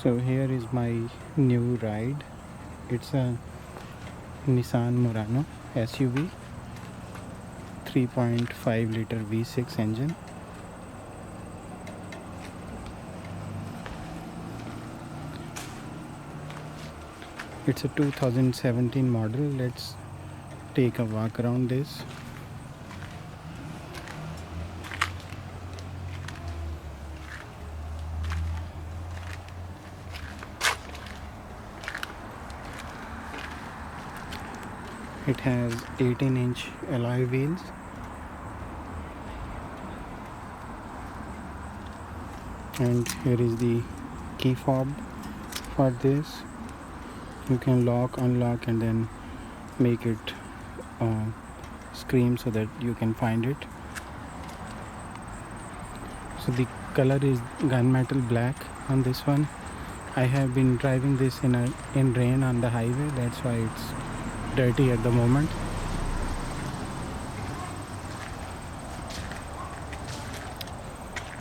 So here is my new ride. It's a Nissan Murano SUV, 3.5 liter V6 engine. It's a 2017 model. Let's take a walk around this. It has 18-inch alloy wheels. And here is the key fob for this. You can lock, unlock, and then make it scream so that you can find it. So the color is gunmetal black on this one. I have been driving this in rain on the highway. That's why it's dirty at the moment.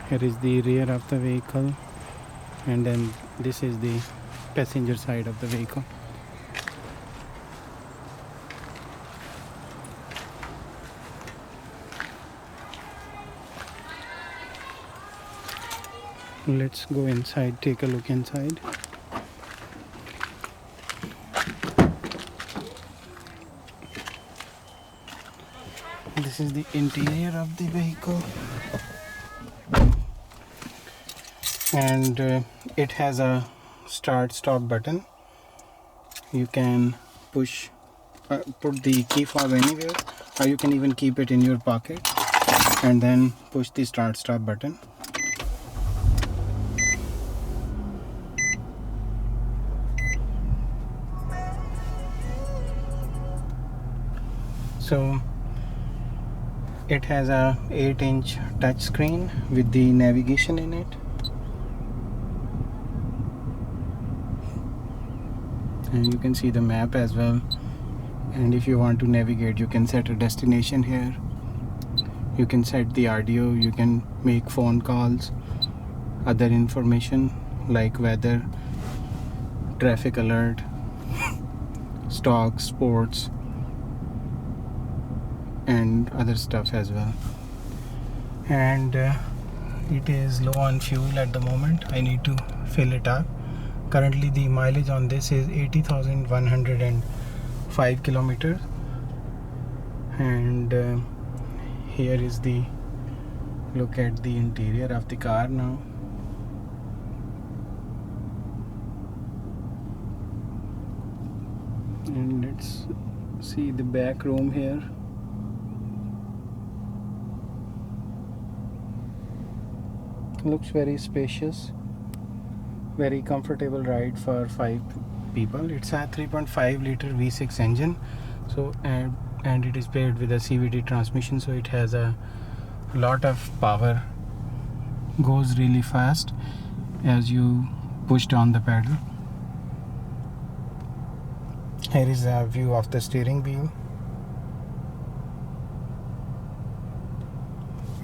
Here is the rear of the vehicle, and then this is the passenger side of the vehicle. Let's go inside, take a look inside. This is the interior of the vehicle, and it has a start stop button. You can put the key fob anywhere, or you can even keep it in your pocket and then push the start stop button. So it has a 8-inch touch screen with the navigation in it. And you can see the map as well. And if you want to navigate, you can set a destination here. You can set the audio, you can make phone calls, other information like weather, traffic alert, stocks, sports, and other stuff as well. And it is low on fuel at the moment. I need to fill it up. Currently the mileage on this is 80,105 kilometers. And here is the look at the interior of the car now. And let's see the back room here. Looks very spacious, very comfortable ride for 5 people. It's a 3.5 liter V6 engine, so and it is paired with a CVT transmission, so it has a lot of power, goes really fast as you push down the pedal. Here is a view of the steering wheel.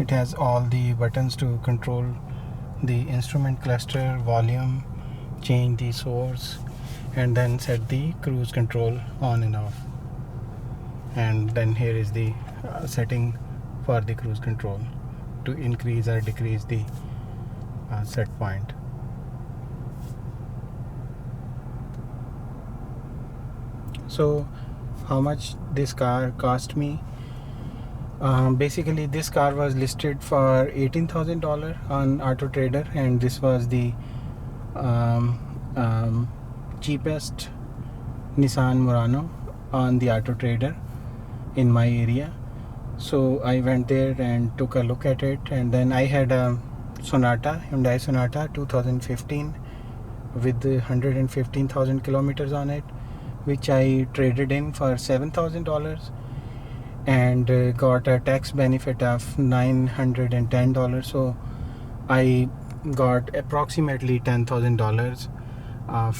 It has all the buttons to control the instrument cluster, volume, change the source, and then set the cruise control on and off. And then here is the setting for the cruise control to increase or decrease the set point. So how much this car cost me? Basically this car was listed for $18,000 on Auto Trader, and this was the cheapest Nissan Murano on the Auto Trader in my area. So I went there and took a look at it, and then I had a Hyundai Sonata 2015 with 115,000 kilometers on it, which I traded in for $7,000 and got a tax benefit of $910. So I got approximately $10,000 of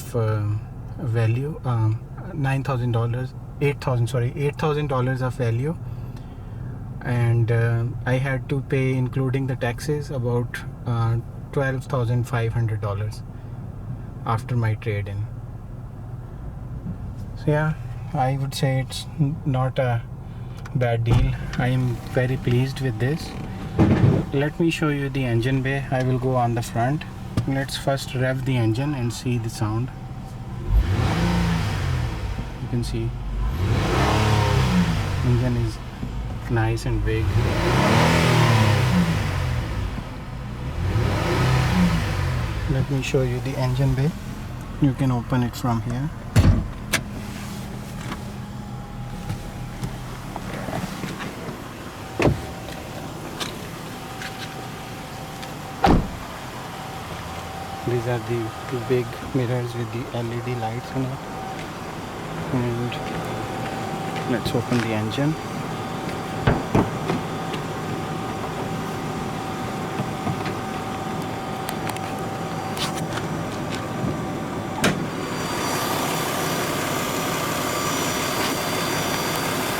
value, $8,000 of value, and I had to pay, including the taxes, about $12,500, after my trade-in. So yeah, I would say it's not a bad deal. I am very pleased with this. Let me show you the engine bay. I will go on the front. Let's first rev the engine and see the sound. You can see engine is nice and big. Let me show you the engine bay. You can open it from here. These are the two big mirrors with the LED lights in it. And let's open the engine.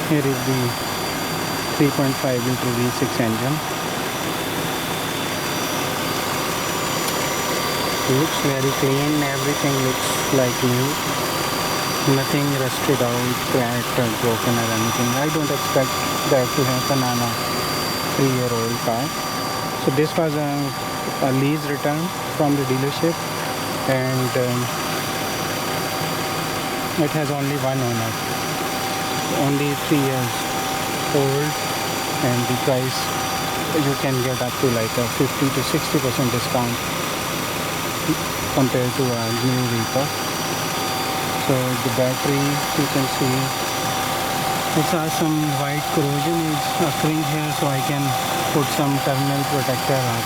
Here is the 3.5 liter V6 engine. Looks very clean, everything looks like new. Nothing rusted out, cracked or broken or anything. I don't expect that to happen on a 3-year-old car. So this was a lease return from the dealership, and it has only one owner. Only 3 years old, and the price you can get up to like a 50 to 60% discount compared to a new vehicle. So the battery, you can see it's some white corrosion is occurring here, so I can put some terminal protector or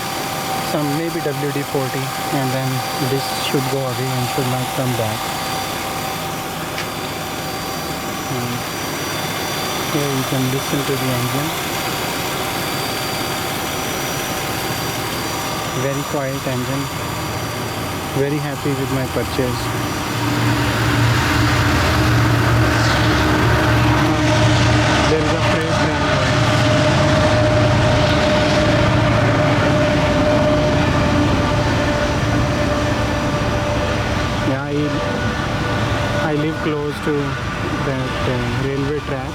some maybe WD-40, and then this should go away and should not come back. Here you can listen to the engine. Very quiet engine. Very happy with my purchase. There is a freight train going. Yeah, I live close to that railway track.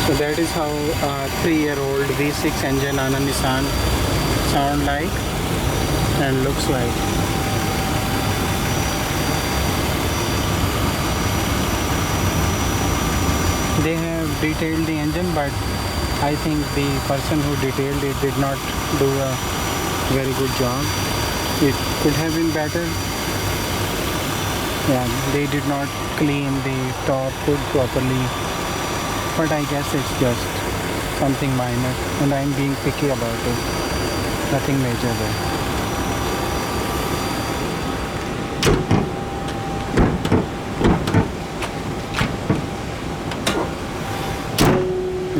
So that is how a 3-year-old V6 engine on a Nissan sound like and looks like. They have detailed the engine, but I think the person who detailed it did not do a very good job. It could have been better. Yeah, they did not clean the top hood properly. But I guess it's just something minor, and I'm being picky about it. Nothing major there.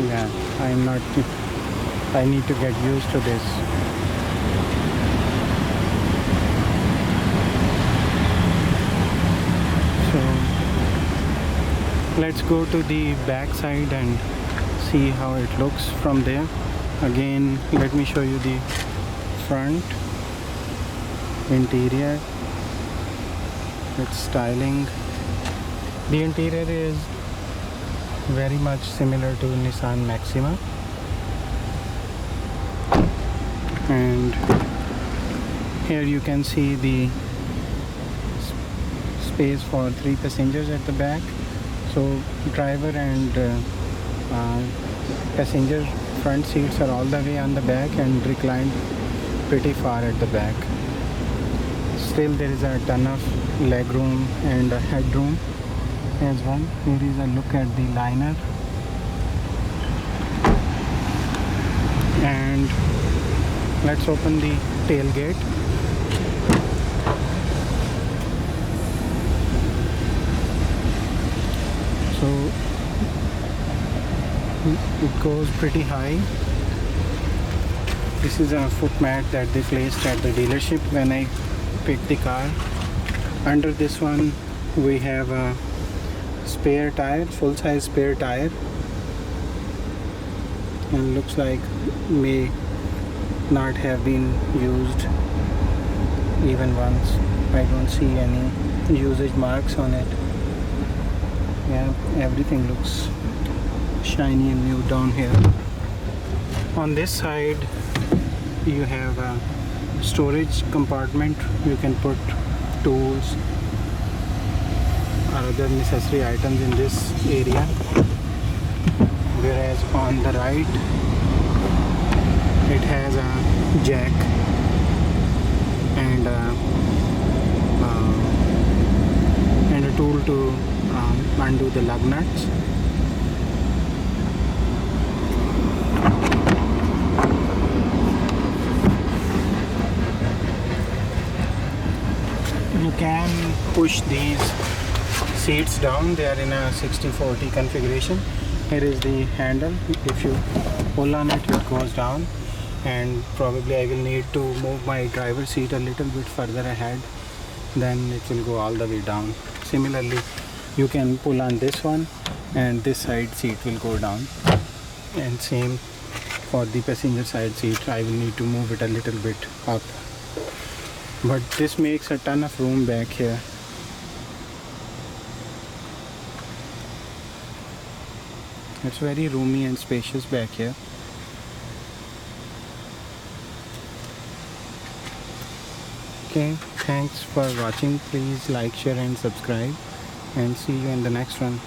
Yeah, I'm not. I need to get used to this. Let's go to the back side and see how it looks from there. Again, let me show you the front interior. It's styling. The interior is very much similar to Nissan Maxima, and here you can see the space for 3 passengers at the back. So driver and passenger front seats are all the way on the back and reclined pretty far at the back. Still there is a ton of leg room and headroom as well. Here is a look at the liner, and let's open the tailgate. So it goes pretty high. This is a foot mat that they placed at the dealership when I picked the car. Under this one we have a spare tire, full-size spare tire, and looks like may not have been used even once. I don't see any usage marks on it. Yeah, everything looks shiny and new down here. On this side you have a storage compartment. You can put tools or other necessary items in this area, whereas on the right it has a jack and a tool to undo the lug nuts. You can push these seats down. They are in a 60-40 configuration. Here is the handle. If you pull on it, it goes down, and probably I will need to move my driver's seat a little bit further ahead, then it will go all the way down. Similarly, you can pull on this one and this side seat will go down, and same for the passenger side seat. I will need to move it a little bit up, but this makes a ton of room back here. It's very roomy and spacious back here. Okay, thanks for watching. Please like, share and subscribe, and see you in the next one.